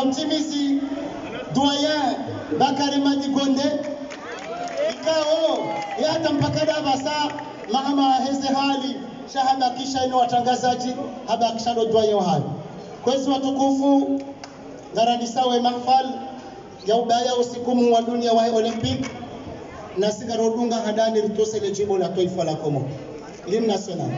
Amtimizi doyen Bakari Madigonde ikao yata mpaka Davasa mahama heze hali shahaba kisha ino watangazaji haba kisha ndo doyen hali kwezi watukufu garani sawe mahfal ya ubaya usikumu wa dunia wa Olympic na sigarodunga hadani ritose le jimbo la taifa la Komoro l'hymne national.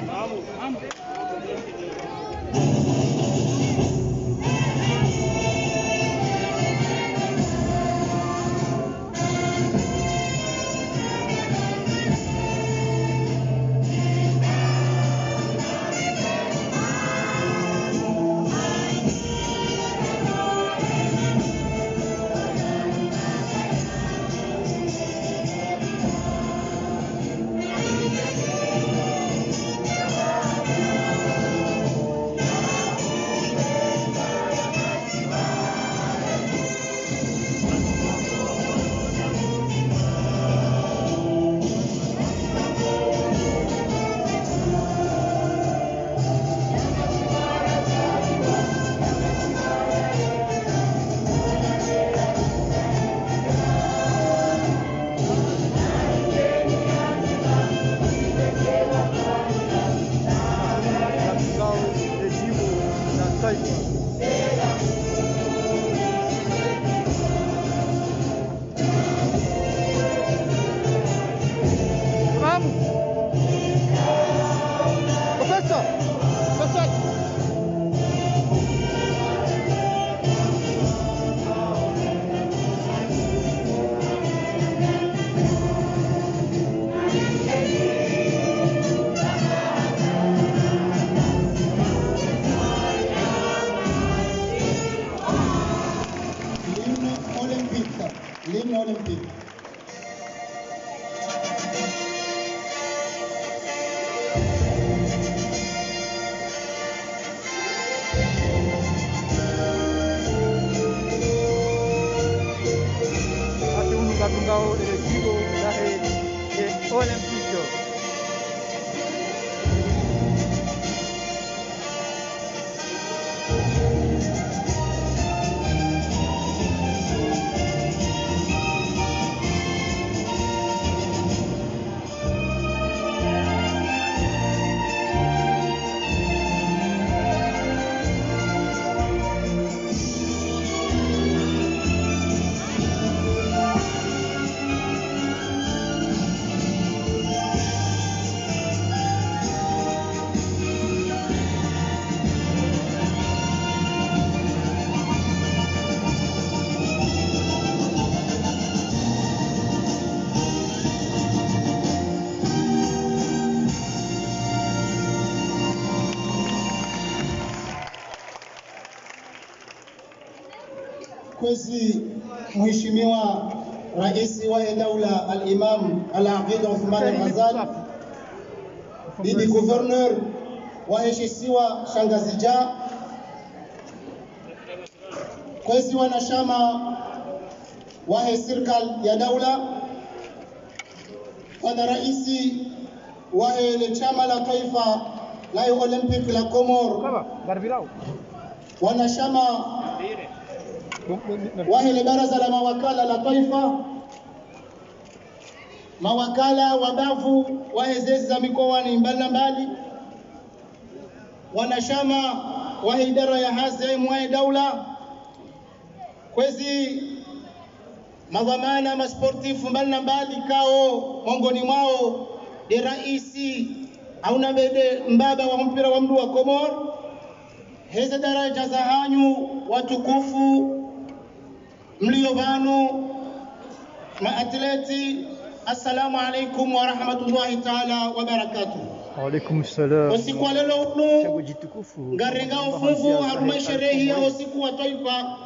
Kwezi Mheshimiwa Rais wa Daula Al-Imam Al-Aqid Uthman Al-Ghazali, Bibi Gouverneur waheshimiwa Shangazija, kwezi wanachama wa serikali ya daula, wana raisi wa chama la taifa la Olympic la Komoro, wanachama wahele baraza la mawakala la taifa, mawakala wabavu wahezezi za mikoani mbalimbali, wanachama wa idara ya hazim wa daula, kwezi madhamana masportifu mbalimbali kao mongoni mwao de raisi au na bede mbaba wa mpira wa mdu wa Komoro, heze daraja za hanyu watukufu mliovanu maatleti, assalamu alaikum wa rahmatullahi ta'ala wa barakatuh. Wa alaikum salam. Usiku wa leo ngarenga ufufu haruma sherehe ya usiku wa taifa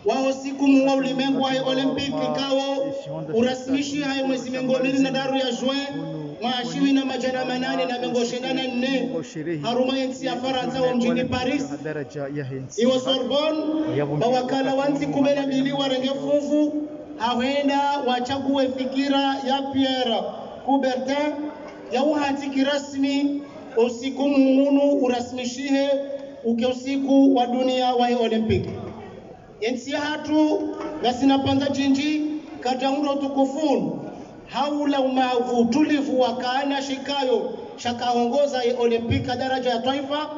wa usiku wa ulimwengu wa Olympic kao urasmishi hayo mwezi mengomili na daru ya juin maashiwi na majana manane na mengo shindana nne haruma yensi ya Faransa wa mjini Paris iwa Sorbonne mawakala wanzi kumena bili warenge fufu hawenda wachague fikira ya Pierre Coubertin ya uhatiki rasmi usiku munu urasmishihe uke usiku wa dunia wa Olympic. ensi hatu gasina panda jinji kajangulo tukufunu haula umavu tulivu wakana shikayo shakaongoza ya Olimpika daraja ya taifa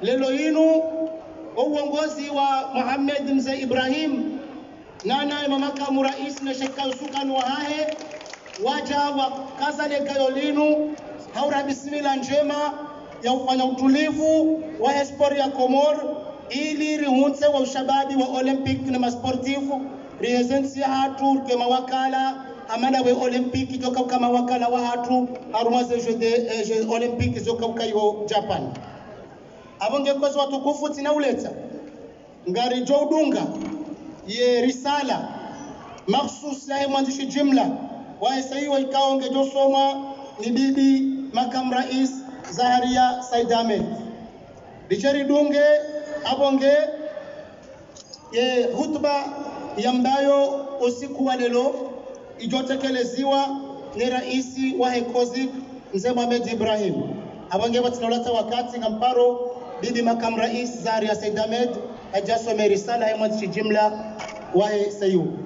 lelo inu uongozi wa Mohamed Mzee Ibrahim nana mamakamu rais na shikayo sukanu wa hahe waja wa kazale kayo linu haura bismillah njema ya ufanya utulivu wa esport ya Komoro ili rihunse wa ushababi wa Olympic na masportifu rihezensi hatu kema wakala amana we Olympic joka kama wakala wa hatu arumaze je Olympic joka ukayo Japan abonge kwa watukufu tinauleta ngari jodunga ye risala makhsus ya mwandishi jumla wa saiwa ikaonge josoma ni bibi makamu rais Zaharia Said Ahmed Richard Dunge abonge ye hutuba yambayo usiku wa lelo ijotekeleziwa ni raisi wa Hekozik Mzee Mohamed Ibrahim abonge batinolata wakati ngamparo bibi makamu rais Zaharia Said Ahmed ajasome risala ya mwandishi jumla wa sayu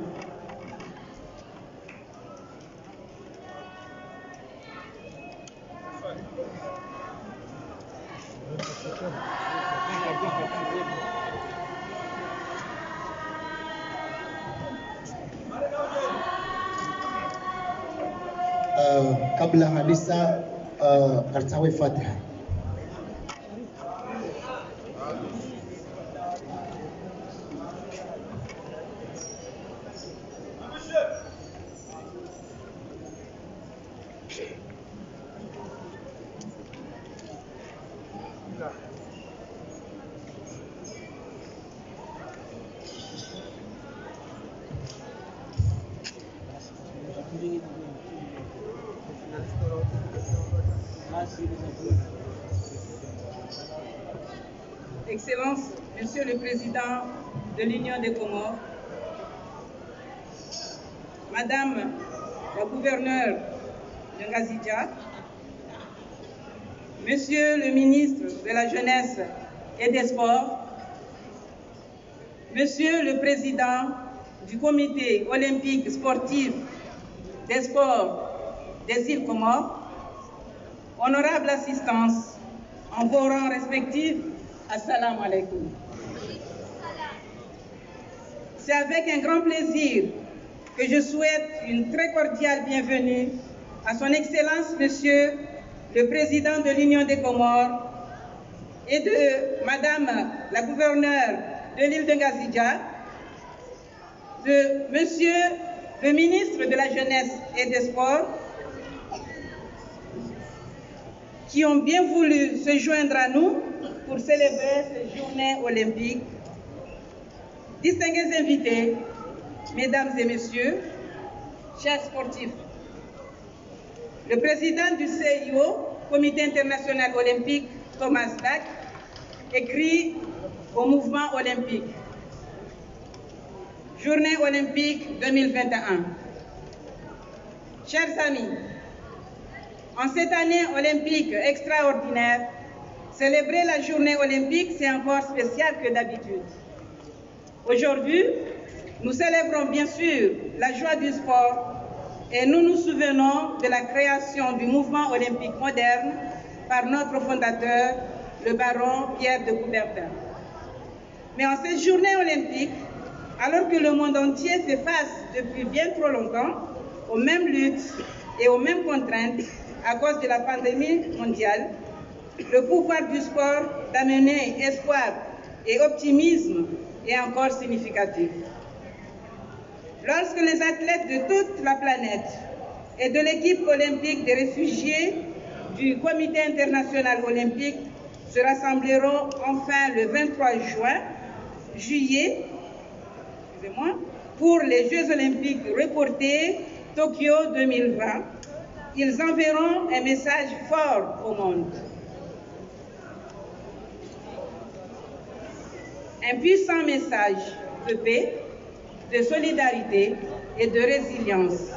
kabla hadisa artawi Fatiha. Excellence, Monsieur le Président de l'Union des Comores, Madame la gouverneure de Ngazidja, Monsieur le ministre de la Jeunesse et des Sports, Monsieur le Président du Comité olympique sportif des sports des îles Comores, honorable assistance en vos rangs respectifs, assalamu alaikum. C'est avec un grand plaisir que je souhaite une très cordiale bienvenue à son Excellence, Monsieur le Président de l'Union des Comores et de Madame la gouverneure de l'île de Ngazidja, de Monsieur le ministre de la Jeunesse et des Sports, qui ont bien voulu se joindre à nous pour célébrer cette journée olympique. Distingués invités, mesdames et messieurs, chers sportifs, le président du CIO, Comité international olympique, Thomas Bach, écrit au mouvement olympique. Journée olympique 2021. Chers amis, en cette année olympique extraordinaire, célébrer la journée olympique, c'est encore spécial que d'habitude. Aujourd'hui, nous célébrons bien sûr la joie du sport et nous nous souvenons de la création du mouvement olympique moderne par notre fondateur, le baron Pierre de Coubertin. Mais en cette journée olympique, alors que le monde entier fait face depuis bien trop longtemps aux mêmes luttes et aux mêmes contraintes à cause de la pandémie mondiale, le pouvoir du sport d'amener espoir et optimisme est encore significatif. Lorsque les athlètes de toute la planète et de l'équipe olympique des réfugiés du Comité international olympique se rassembleront enfin le 23 juillet, pour les Jeux olympiques reportés Tokyo 2020, ils enverront un message fort au monde. Un puissant message de paix, de solidarité et de résilience.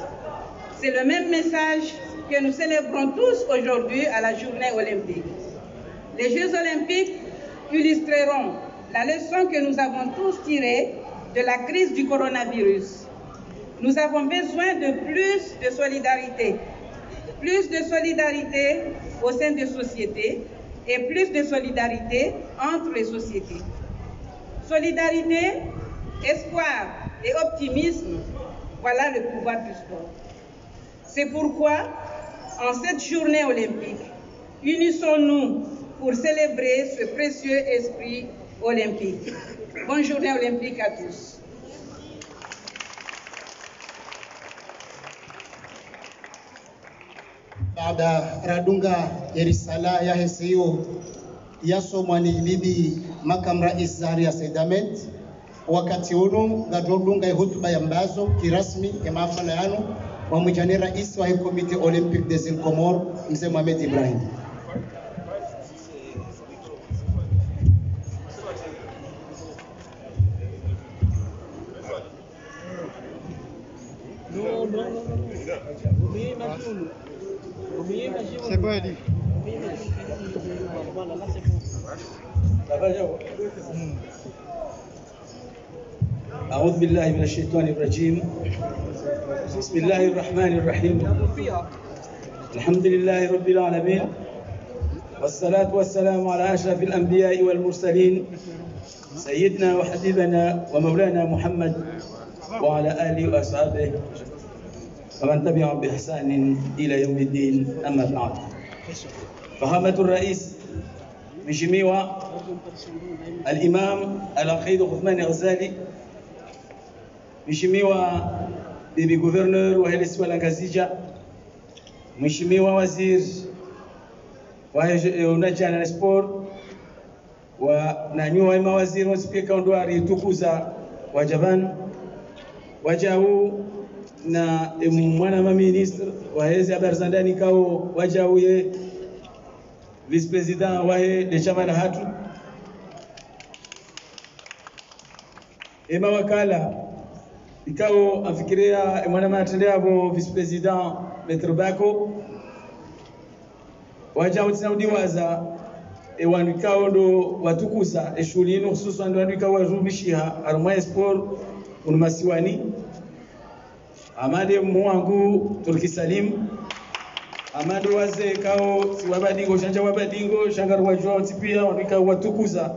C'est le même message que nous célébrons tous aujourd'hui à la journée olympique. Les Jeux olympiques illustreront la leçon que nous avons tous tirée de la crise du coronavirus. Nous avons besoin de plus de solidarité au sein des sociétés et plus de solidarité entre les sociétés. Solidarité, espoir et optimisme, voilà le pouvoir du sport. C'est pourquoi, en cette journée olympique, unissons-nous pour célébrer ce précieux esprit olympique. Bonne journée olympique à tous. Baada radunga erisala ya hesio yasomwa ni bibi makamu rais Zahria Said Ahmed wakati uno gadodunga hotuba ya mbazo kirasmi ya mahafala yano wa mujane rais wa komite olympique des îles Comores mzee Mohamed Ibrahim. C'est bon, Ali. أعوذ بالله من الشيطان الرجيم. بسم الله الرحمن الرحيم. الحمد لله رب العالمين، والصلاة والسلام على أشرف الأنبياء والمرسلين سيدنا وحبيبنا ومولانا محمد وعلى آله وأصحابه ومن تبعهم بإحسان إلى يوم الدين. أما بعد، فخامة الرئيس مشميوا الإمام العقيد عثمان غزالي، مشميوا bibi gouverneur wa Helesi wa Langazija, mheshimiwa waziri wa unajana na sport wa nanyua mawaziri wa spika ondwari tukuza wa Japan wajau na mwana ma ministre wa hezi habari za ndani kao wajau ye vice president wa de chama la hatu wakala ikao afikiria mwana matendea abo vice president Metro Bako wajau tinaudiwaza wanukao ndo watukuza shulini hususan ndo wanukao warumishia armaya sport unmasiwani amade mwangu Turkisalim amado waze kao siwabadingo shanja wabadingo shangaru wajua pia wanukao watukuza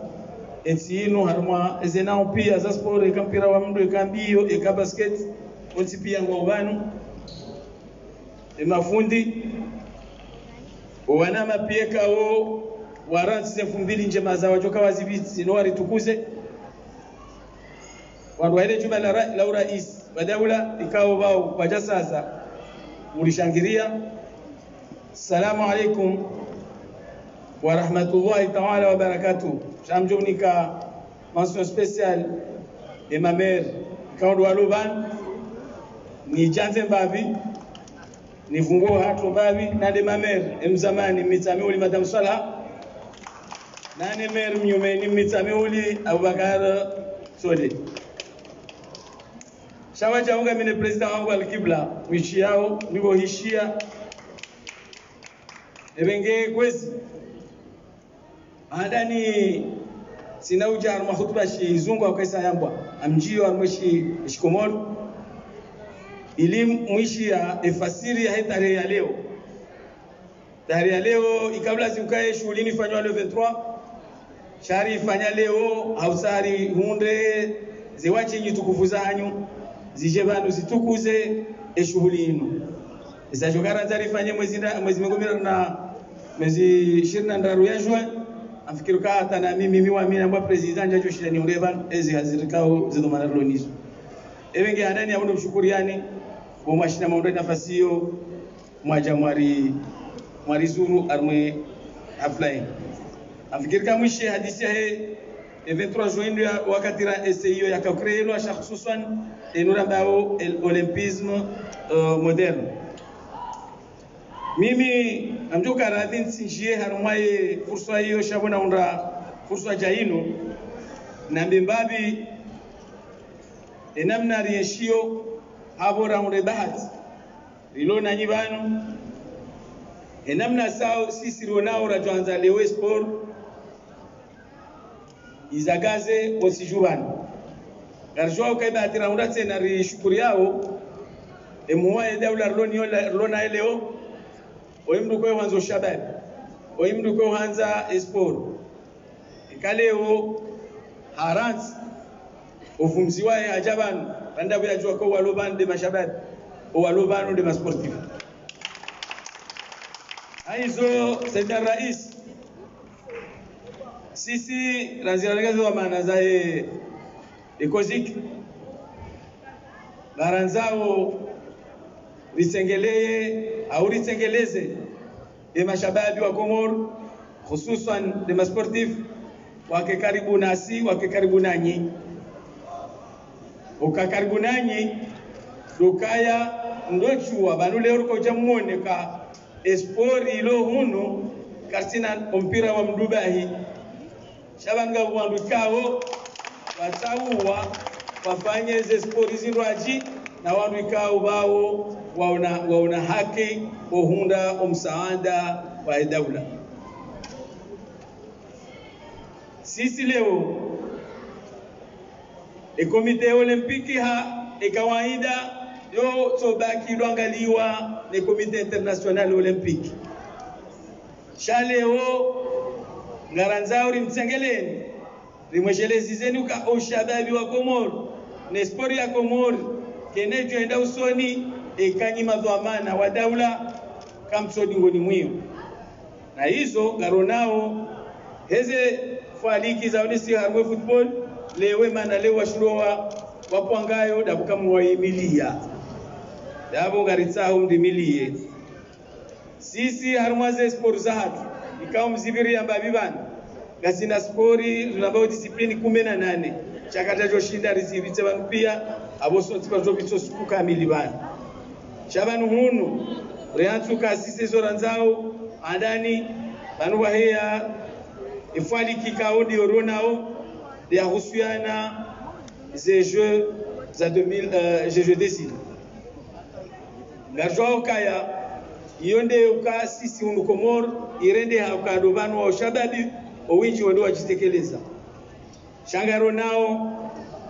ensino harma ezenao pia za sport ekampira wa mdo ekambio ekabasket onti pia ngobanu mafundi wanama pia kao waranti 2000 njema za wajoka wazibiti no waritukuze wanwaile juma la urais badaula ikao wao waja sasa ulishangiria. Assalamu alaikum wa rahmatullahi ta'ala wa barakatuh. Shamjonika mention spéciale et ma mère Kaundo Aloban ni janze mbavi ni vungo hatu mbavi na de ma mère mzamani mitami uli madam Salah na ne mère mnyumeni mitami uli Abubakar Sode. Shawaja unga mine president wangu Al-Kibla wishi yao niko hishia ebenge kwezi adani sina ujar mahutba shi zungu akaisa yambwa amjio amweshi shikomor ili mwishi ya efasiri ya tarehe ya leo. Tarehe ya leo ikabla zikae shuleni fanywa le 23 shari fanya leo hausari hunde zewachi nyitukufu zanyu zije bantu zitukuze shughuli inu izajogara zarifanye mwezi mengomera na mwezi 20 ya juin afikiruka hata na mimi wa mimi na president njacho shida ni urevan ezi hazirikao zidomana lonizo ebenge adani abundo mshukuriani kwa mashina maunda nafasi hiyo mwaja mwari zuru armwe haflain afikirika mwishe hadisi ya 23 juin wakati ra SIO yakakreelo asha hususan enura bao olympisme moderne. Mimi amjoka radhin sinjie harumai fursa hiyo shabona unda fursa jaino na mbimbabi enamna rieshio habora unde bahati ilona nyibano enamna sao sisi ronao rajoanza lewe sport izagaze osijubano garjwa ukaiba atiraunda tena ri shukuri yao emuwa daula lona leo oyimdu kwa hanzo shabab oyimdu kwa hanza esport ikaleo harant ofumzi wae ajaban banda kuyajua kwa waloban de mashabab o waloban de masportif aizo Sayyid Rais sisi raziragazo wa maana za ekoziki baranzao risengelee au risengeleze mashababi wa Komoro hususan de masportif wake karibu nasi wake karibu nanyi ukakaribu nanyi dukaya ndochua banule urko jamone ka espori ilo hunu karsina mpira wa mdubahi shabanga wandu kao watauwa wafanye ze spori zinraji na wandu kao bao waona haki ohunda omsaada wa daula. Sisi leo komite olimpiki kawaida yo sobaki luangaliwa ni komite international olimpiki shaleo ngaranzao rimtsengeleni rimweshelezizeni uka oshababi wa Komoro ne sport ya Komoro kenejo enda usoni ekanyima dhamana wa daula kamsodi ngoni mwiyo na hizo garonao heze faliki za onisi harwe football lewe mana lewe washurowa wapuangayo dabukamu waimilia dabo garitsaho mdimilie sisi harmaze sport za hatu ikao mzibiri ya mbabibani gasina spori zunabao disiplini 18 chakata joshinda rizibitse banu pia aboso tikazo bitso suku kamili bana shabanu hunu reantsuka sisi zoranzao andani banu wahea ifali kikao di oronao ya husiana ze jeux za 2000 jeux décide garjwa kaya yonde uka sisi unu Komoro irende hakadovano wa shababi owinji wando wajitekeleza shangaro nao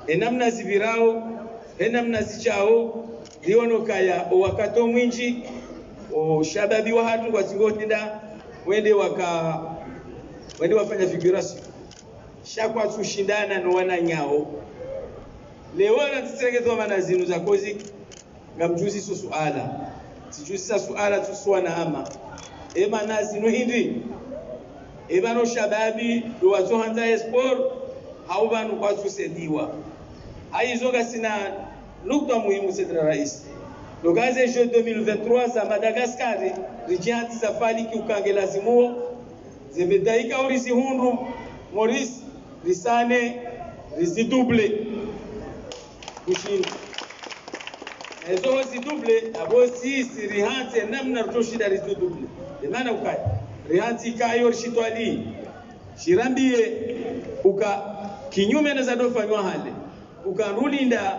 enamna zivirao enamna zichao riono kaya wakato mwinji o shababi wa hatu kwa singotinda wende wafanya figuration shakwa tushindana no wananyao leo na tseregezo manazinu za kozi ngamjuzi suala sijusi suala tuswana ama ema nazinu hindi ebano shababi do wazohanza esport au banu kwa tusediwa aizoga sina nukta muhimu Sayyid Rais dogaze jeu 2023 za Madagascar rijianti safari kiukange lazimuo zemedaika orisi hundu Maurice risane risidouble kushinda ezo zidouble abosi sirihante namna rutoshida risidouble maana ukaya rihanti kayo rishitwali shirambie uka kinyume na zadofanywa hale ukarulinda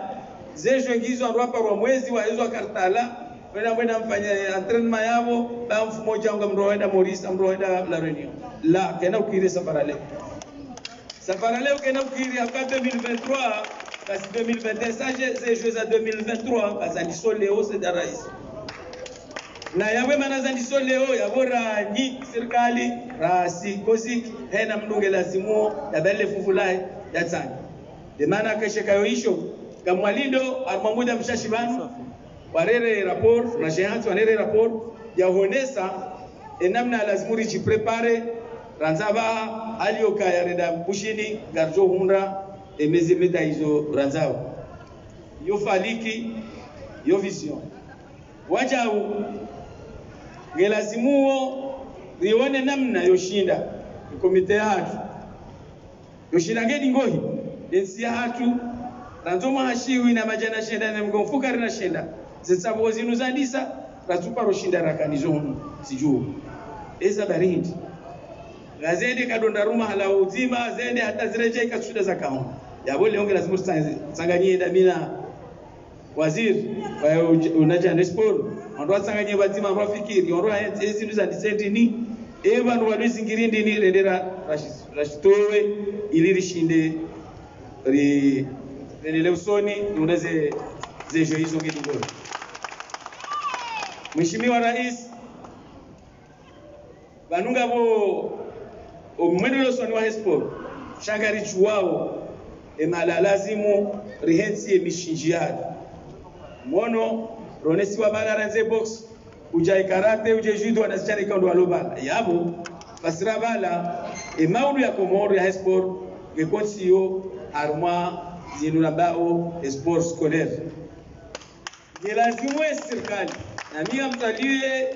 zejo ngizo andwapa wa mwezi wa hizo kartala wenda mfanya entraînement yao ba mfumo janga mroenda Maurice mroenda la Réunion la kena ukire safarale kena ukire aka 2023 kasi 2021 ça ces jeux à 2023 kazani soleo Sayyid Rais na yawe manazandiso leo yabora ni serikali rasi kozi hena mdunge lazimu dabele fufulai yatsani de maana keshe kayo isho kamwalindo armamuda mshashibanu warere rapport na jehanti warere rapport ya honesa enamna lazimu richi prepare ranzaba alioka ya reda bushini garjo hunda emeze meta hizo ranzao yo faliki yo vision wajau ngelazimuo rione namna yoshinda komite yatu yoshinda ngedi ngohi ensi yatu ranzoma hashiwi na majana shenda na mgomfuka rina shenda zetsabo zinu zadisa ratupa roshinda rakanizo hunu sijuu eza barindi gazende kadonda ruma hala uzima zende hata zireje ikasuda za kaunti yabo leo ngelazimu sanganyie ndamina waziri wa unaja nesport ndo atsanganye bazima rafikiri ndo ezindu zandisenti ni evanu waluzingirindi ni rendera rashitowe ili rishinde nile usoni unaweze zejo hizo kidogo. Mheshimiwa Rais banunga bo omwendelo usoni wa sport shangari chuwao emala lazimu rihensi emishinjiad mono ronesi wa bala ranze box ujai karate uje judo anasichana ikondo alobala yabo basira bala emaudu ya Komoro ya sport gekonsio arma zinuna bao sport scolaire ni lazimu serikali na mimi amtalie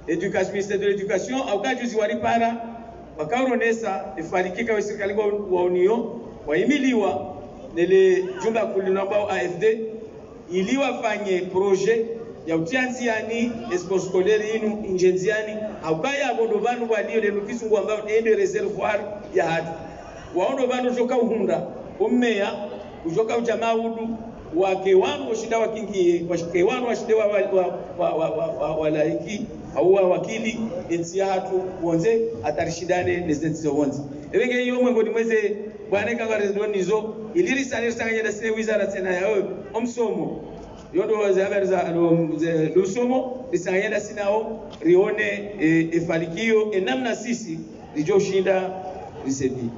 education ministère de l'éducation au cas juzi walipara wakaronesa ifalikika wa serikali wa unio waimiliwa nele jumba kulinamba AFD ili wafanye projet ya utianziani sport scolaire inu injenziani au kaya abondo banu walio le nukisungu ambao ende reservoir ya hatu waondo banu joka uhunda umeya ujoka ujamaa udu wake wangu shida wakingie washike wangu washide wa laiki au wakili ensi hatu wonze atarishidane nezenzo wonze ebenge yo mwengoni mweze bwana kanga rezonizo iliri sanir sanganya da sine wizara tena yao omsomo yondo waze habari za lusomo lisanganya da sinao rione efalikio enamna sisi rijoshinda risedi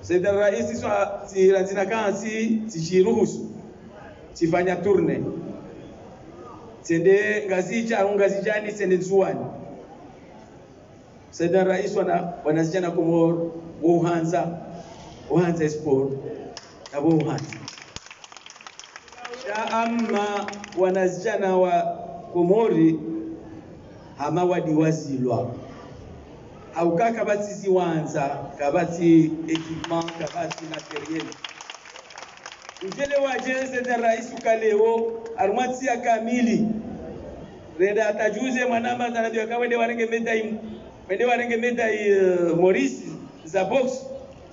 Sasa rais swa siranzina kansi sichiruhusu sifanya tourne sende ngazi jani sende nzuani. Sasa rais wanazijana Komoro uhanza sport na uhanza amma wanazijana wa Komori hama wadiwazilwa au kaka bati ziwanza kabati equipment kabati materiel ujele wajenze za rais ukaleo armati ya kamili renda atajuze mwanamba zanajua kawende warenge medai Maurice za box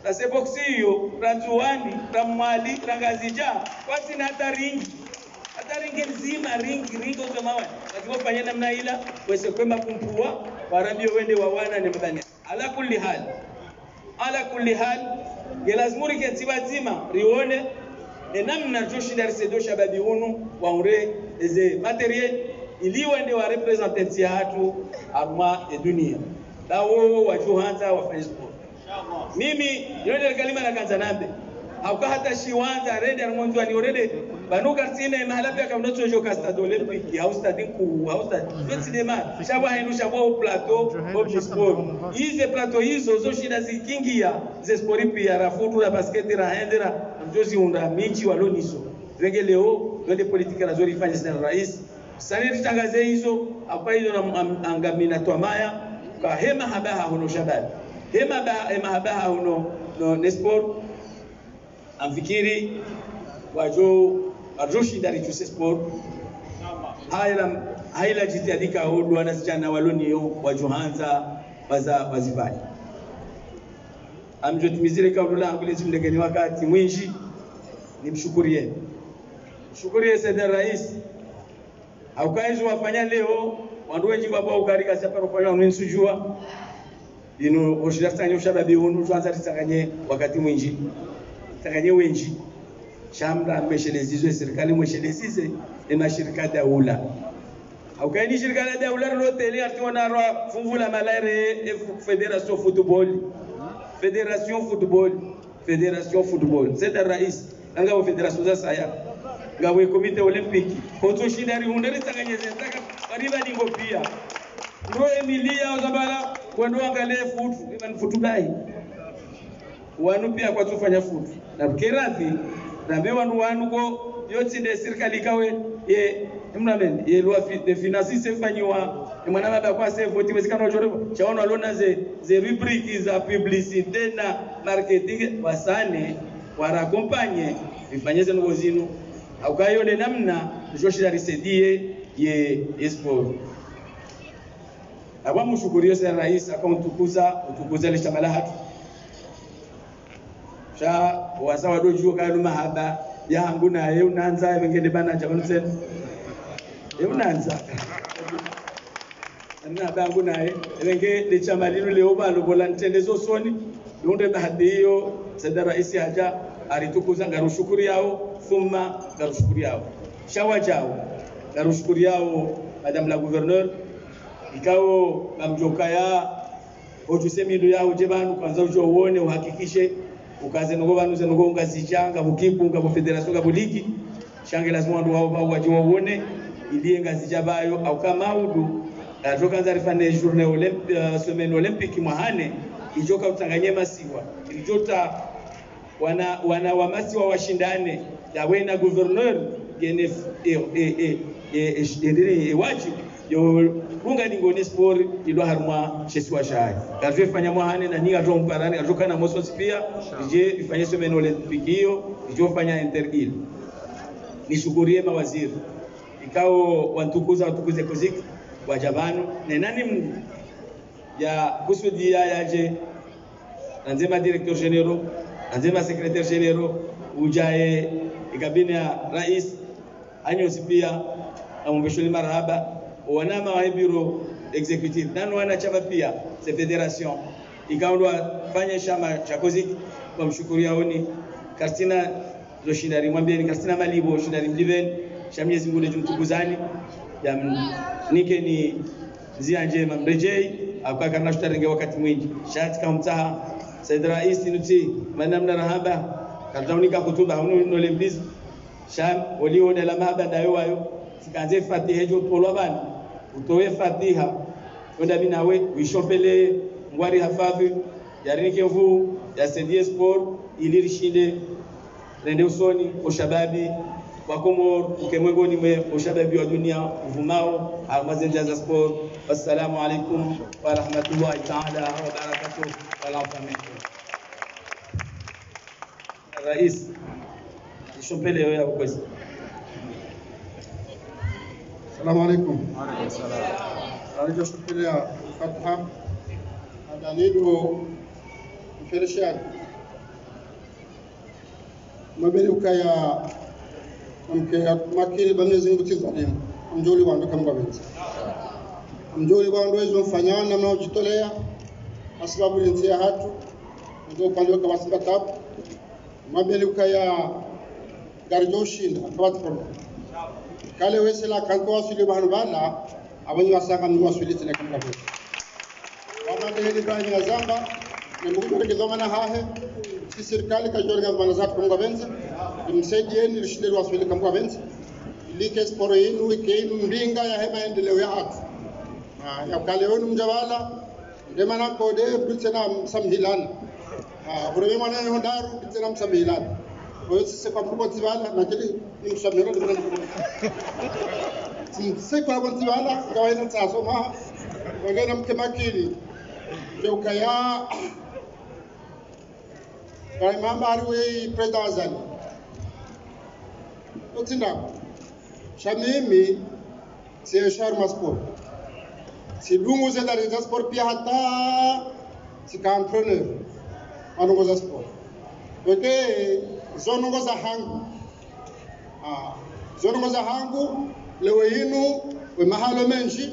sasa box hiyo ranzuani ramali rangazija kwasi na hataringi nzima ringi otomawa atikofanya namna ila wese kwema kumpua warambio wende wawana ne mdani ala kulli hal gelazmuri kentibazima rione namna joshida risedo shababi unu waure eze materiel ili wende wa representante ya hatu arma e dunia dawo wajuhanza wafanye sport mimi yone kalima na kanza nambe hauka hata shiwanza rede armonzo ani orede banuka tsine mahala pia kama noto jo stade olympique au stade ku au stade cinema shaba hainu shaba plateau au sport hizo plateau hizo zo shida zikingia ze sport pia rafutu na basket ra hendera mjozi unda michi waloniso rege leo ndio politika nazori fanya sana rais saniri tangaze hizo hapa hizo na angamina twamaya ka hema habaha hono shabab hema habaha hono no sport amfikiri wajoshi dari chuse sport haila jitihadika hudu wanasichana waloni wajohanza wazifanya amjotumizire kaudula angulezi mdegeni wakati mwinji nimshukurie Sayyid Rais haukaizi wafanya leo wandu wenji baba ukarika saparo kwa yao ninsujua ino oshirastanya ushababi unu tuanza tisanganye wakati mwinji takanye wenji shamra meshelezizwe serikali mweshelezize na shirika daula au kaini shirika daula roteli ationa ro fumvula malaire federation football c'est rais anga federation za saya ngawe komite olympique koto shindari hundari takanye zentaka bariba dingo pia ro emilia ozabala kwendo angalie futubai wanu pia kwa tufanya futu na kerathi rambe wanu ko yoti de serikali kawe ye mnamen ye loi de finance sefanywa mwana baba kwa save voti wezekana jorebo chaona alona ze rubrique za publicité na marketing wasane wara compagnie ifanyeze ngozinu au kayo de namna joshira risedie ye sport aba mshukurio sana rais utukuza lisha malahatu sha wasawa dojuo kanu mahaba ya hangu na ye unanza wengine bana jamani zenu ye unanza na bangu naye wengine licha malinu leo balo volantende zo soni ndio bahati hiyo Sayyid Rais haja aritukuza ngarushukuru yao thumma ngarushukuru yao shawa jao ngarushukuru yao madame la gouverneur ikao mamjokaya otusemindo yao jebanu kwanza ujo uone uhakikishe ukaze ngo banu ze ngo ngazijanga bukipu ngabo federation ngabo ligi shange lazima ndo wao waje uone ili ngazijabayo au kama udu atokanza rifane journée olympique semaine olympique mwahane ijoka utanganye masiwa ilijota wana wamasiwa washindane ya wena gouverneur genef wajibu yo runga ningoni sport ilo harmwa chesiwa shai kaje fanya mwahane na nyinga ndo mparani atoka na moso pia je ifanye semaine olympique hiyo ijo fanya interil nishukurie mawaziri ikao watukuze koziki wajabano na nani Mungu ya kusudia yaje nzema directeur généraux nzema secrétaire généraux ujae ikabini ya rais anyosi pia amumbeshoni marhaba wanama wa biro executive nani wana chama pia se federation ikaondwa fanya chama cha koziki kwa mshukuria oni Karstina zoshindari mwambie ni Karstina Malibo shindari mliven shamyezi ngule jumtukuzani ya nike ni zia njema mrejei akwa kana shtarenge wakati mwingi shati kamtaha Said Rais nuti manamna rahaba kataunika kutuba hunu lembiz sham waliona la mahaba dayo wayo sikanze fatiha jo tolwa bana utoe fatiha wenda binawe uishopele ngwari hafafi yarinike mvu ya Sedie Sport ilirishinde rende usoni ushababi wakomor ukemwengoni mwe ushababi wa dunia uvumao almazenja za sport. Wassalamu alaikum wa rahmatullahi ta'ala wa barakatuh wa afameko rais ishopele yoya ukwezi. Assalamu alaikum. Wa alaikum salam. Alijo shopele ya fatha adanido mfereshani mabeli ukaya amke makili bamnezi ngutizalimu amjoli wando kama wenzi amjoli wando hizo mfanyana na ujitolea sababu linzia hatu ndio pale kwa Simba Cup mabeli ukaya garjo shinda akawata problem kale wesela kanko wasuli banu bala abanyi wasanga ni wasuli tena kama wenzi wamande hili bani ya zamba ni mungu rekizoma na hahe si serikali kajorga manazat kama wenzi msaidieni lishinde wasuli kama wenzi like sporo yenu ikeinu mbinga ya hema endeleo ya hatu ya kale wenu mjawala ndemana kode bitena samhilana urebe mana hondaru bitena msamhilana oyo sise kwa mko tibala na kile ni msamhilana ndemana sise kwa mko tibala kawaina tsaso ma ngena mkemakini ukaya kwa mama ariwe president azali utinda shamimi si sharma sport si lungu za dari za sport pia hata si entrepreneur anongo za sport weke zonongo za hangu zonongo za hangu leo yinu we mahalo menji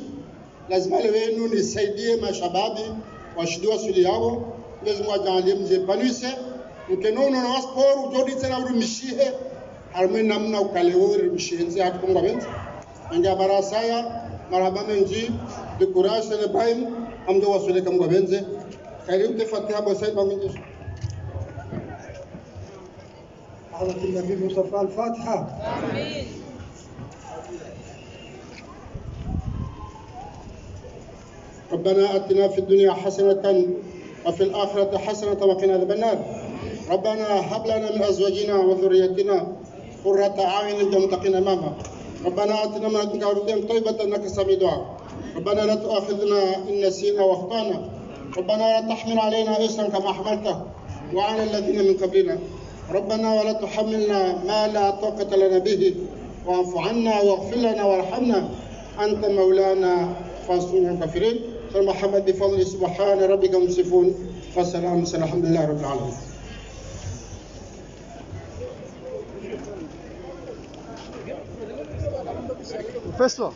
lazima leo yinu nisaidie mashababi washidiwa suli yao lazima wajalie mje panuse ukenono na sport ujodi tena urumishie harme namna ukaleori mshenzi hatukonga benzi anga barasaya marhaba menji de courage le baim amdo wasule kamga benze karibu tafatiha bosaid banginji حضرة النبي مصطفى الفاتحة آمين. ربنا آتنا في الدنيا حسنة وفي الآخرة حسنة وقنا عذاب النار ربنا هب لنا من أزواجنا وذريتنا قرة أعين للمتقين أمامك ربنا آتنا من لدنك رزقا طيبة إنك سميع دعاء ربنا لا تؤاخذنا إن نسينا واخطأنا ربنا لا تحمل علينا إصرا كما حملته وعلى الذين من قبلنا ربنا ولا تحملنا ما لا طاقة لنا به واعف عنا واغفر لنا وارحمنا أنت مولانا فانصرنا على الكافرين محمد بفضل سبحان ربك يصفون والسلام الحمد لله رب العالمين. Professor.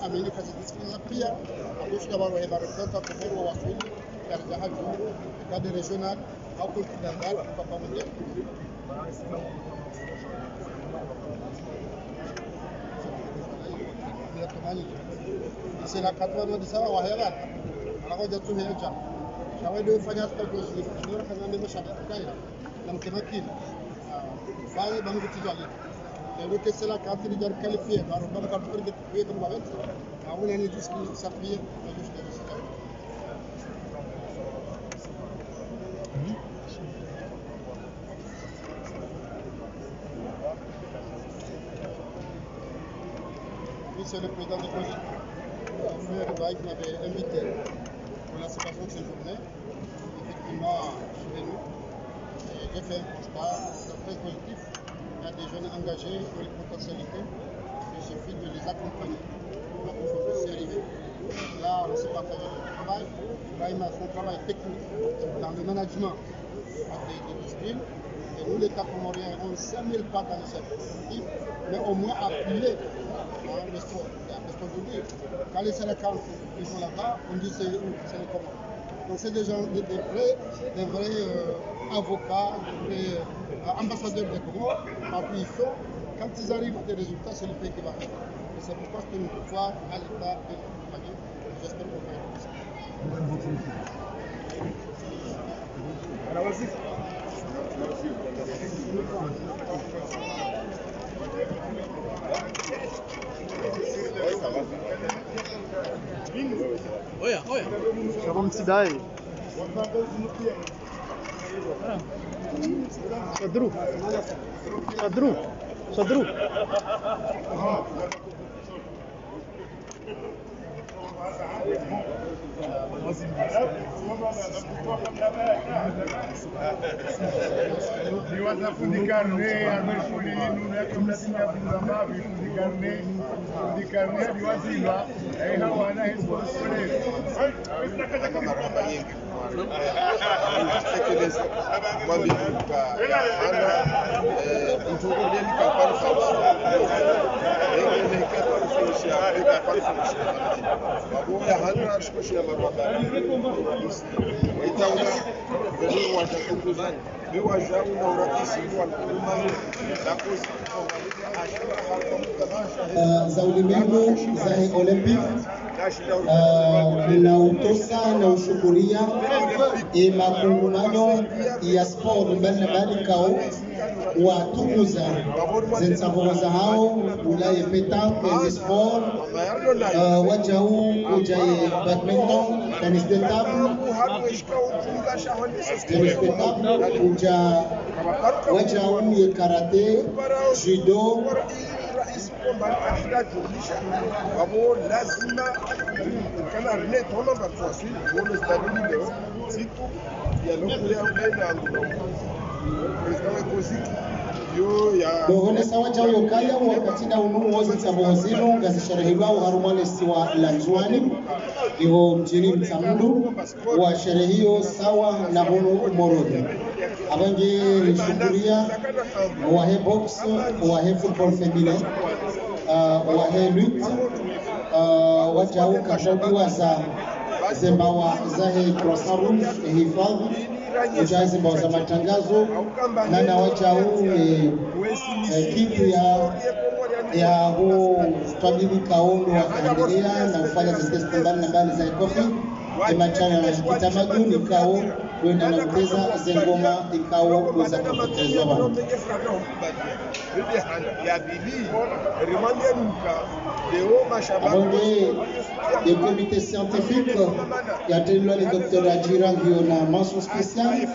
amini kazi disciplina pia akushika baro ya barakata kwa wasili katika haji kadi regional au continental kwa pamoja. C'est la 80 de ça wa hewa anakuja tu heja kawaida fanya hata kwa sisi kama ndio mshaka na mkemakini fanya bangu tijali ndio kesi la kati jar qualifié baro kama kwa pergi kuye kama wetu au ni discipline sapie na justa c'est le président de Cosy, Frère Baïk m'avait invité pour la séparation de cette journée. Effectivement, je suis venu et j'ai fait un constat très positif. Il y a des jeunes engagés qui ont les potentialités. Il suffit de les accompagner. Donc aujourd'hui, c'est arrivé. Là, on s'est partagé le travail. Baïk a son travail technique dans le management des disciplines. Et nous, les Capomoriens, on ne s'amène pas dans le secteur sportif, mais au moins appuyer le sport. Parce qu'aujourd'hui, quand les Sénégal ils sont là-bas, on dit c'est où, c'est le comment. Donc c'est des gens, des vrais avocats, des vrais ambassadeurs des Comores, parce qu'ils sont, quand ils arrivent à des résultats, c'est le pays qui va faire. Et c'est pourquoi c'est une fois à l'État de l'accompagner. J'espère qu'on va y faire ça. Alors vas-y. Oya. Shabam Sidai. Sadru. Liwaza fundi karne amefuli nuna kama sina kuzama fundi karne liwazima hawana hizo sore kama kwamba nyingi tekeleza mwambie ana mtukulie nikapana Babuya hana ashkoshia marwaka itauna vizuri watakumbuzana biwa jau na urakisi wa kulumani na za ulimwengu za Olympic ninautosa na ushukuria makongamano ya sport mbalimbali kao watukuza zensaboza hao ulaye petanque et sport wajau ujaye badminton tennis de table uja wajau ye karate judo Vamos lazima kana rene toma bafuasi bolo stabili leo siku ya nukulea unaenda angulo president Koziki yo ya dohone sawa chao yokaya wakati na unu wozi tabozino ngazisherehilwa uharumale siwa lanzwani iho mjini Mtamdu wa sherehe hiyo sawa na hono Morodi abange shukuria wahe box wahe football feminin wahe lutte wajau kashogiwa za zembawa zahe Croissant Rouge hifadhi ujaye zembawa za matangazo na wajau kitu ya huo tabiri kaondo wa kaendelea na ufanya zitesti mbali na mbali za ekofi emachana na kitamaduni kao kwenda na kuteza zengoma ikawa kuweza kutekelezwa bana le comité scientifique yatendwa ni Dr. Ajira ngio na mention spéciale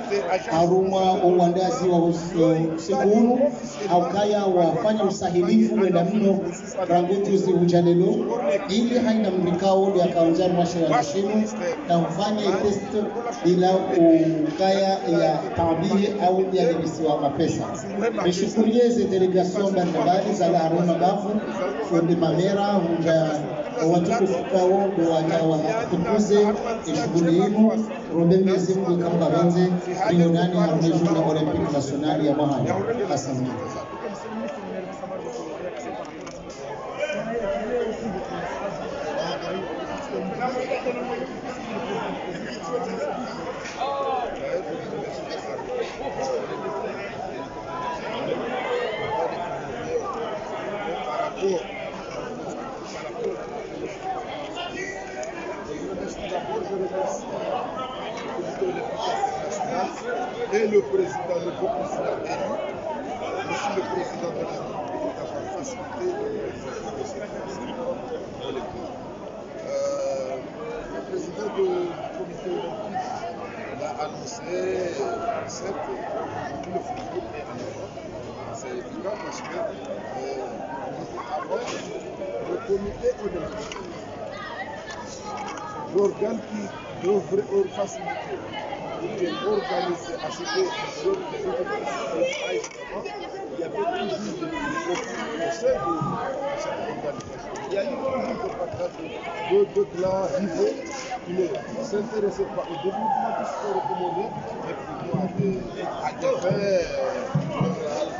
aruma uandazi wa usiku au kaya wafanya usahilifu mwenda mno rangutuzi ujanelo ili haina mnikao ya kaunja mwasha ya shimu na ufanye test bila ukaya ya tabiri au ya lebisiwa mapesa. Nishukurie ze delegation mbalimbali za Haruna Bafu fundi Mamera hunja watukufu kao wajawa tukuze shughuli hinu rombe Mwenyezi Mungu kama wenze milionani harumeju na Olympique National ya Mahali. Asante. Et le président, le beau président élu, aussi le président de la République d'avoir facilité l'organisation de cette olympique. Le président du comité olympique l'a annoncé, certes, tout le football est en Europe. C'est évident parce que avant, le comité olympique, l'organe qui devrait faciliter organisé à ce que les autres aillent, il y avait toujours des conflits au sein de cette organisation. Il y a eu toujours des partages de clans rivaux qui ne s'intéressaient pas au développement du sport communal, mais plutôt à des faits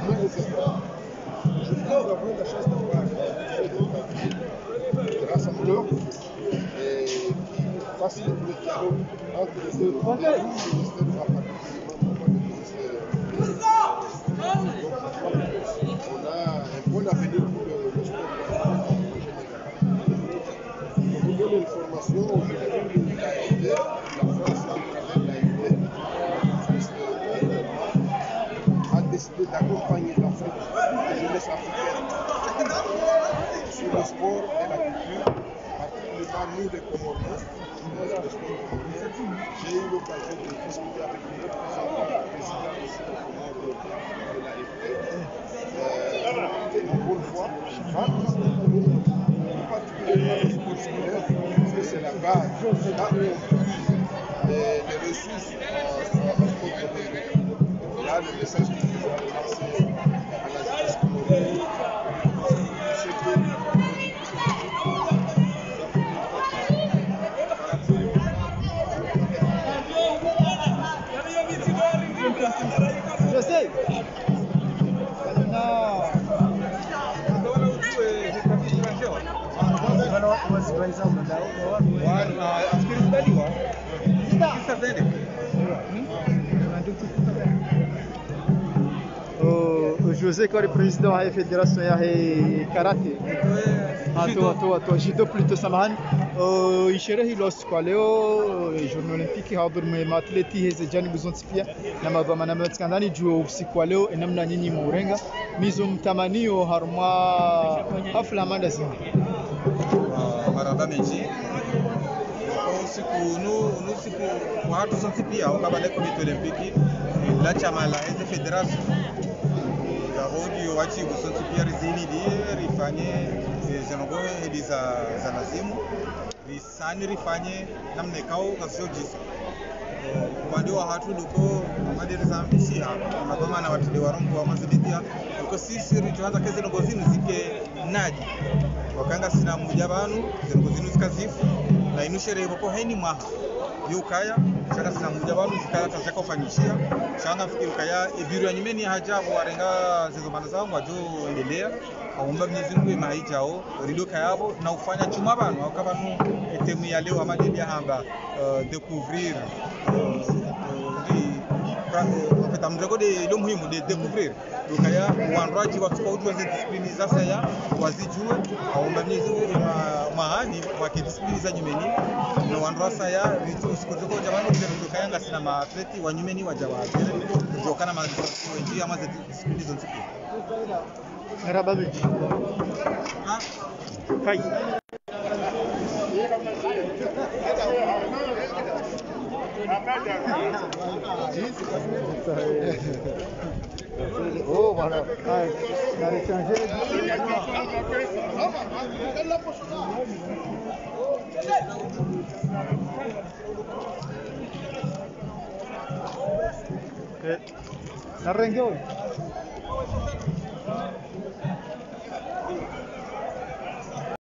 non nécessaires. Je voulais avoir la chance d'avoir des rassembleurs qui facilitent le dialogue entre les deux ministères. On a un bon avenir pour le sport en général. Pour vous donner l'information, aujourd'hui, la France, à travers l'AFD, a décidé d'accompagner l'Afrique, la jeunesse africaine, sur le sport et la culture, particulièrement nous les Comoriens. J'ai eu l'occasion de discuter avec le président aussi de l'AFD. Une bonne fois, particulièrement le sport scolaire, parce que c'est la base. Là où les ressources en sport comoriens. Là, le message que je dois lancer à la jeunesse comorienne, c'est que je sais. José Kori président ya fédération ya karate atoa jido plutôt samahani isherehe hilo siku leo journée olympique haudhur maatleti hizi janibu zote pia na mabama mtskandani juu usiku wa leo namna nyinyi murenga mizo mtamanio harma hafla manda zini maraba meji usiku watu zote pia ukabale komite olympique la chama la fédération Rodi wachi busoti pia rizini rifanye zenogo eliza za lazimu risani rifanye namne kao kasio jisa upande wa hatu luko madiri za mpisia mabama na watide warombo wa maziditia luko sisi rituanza kezi zenogo zinu zike naji wakanga sina mujabanu zenogo zinu zikazifu na inushere hivoko haini maha yukaya shaka sina mujabanu zikaya tazaka ufanyishia shanga fikiri kaya ibiru ya nyimeni hajabu warenga zizomana zangu wajo endelea aumba Mwenyezi Mungu mahijao rido kayabo na ufanya chuma banu wakabanu etemu ya leo amadeli hamba découvrir en fait amreko de lo muhimu de découvrir donc aya wanraji wa tuko utu za discipline za saya wazijue au mbamizi mahali wa discipline za nyumeni na wanra saya vitu sikotoko jamani ndio kayanga sina maatleti wa nyumeni wa jawa ndio kana mazoezi ama za discipline za nsuku Rababi Fai Oh voilà, il a changé. Arranqué hoy.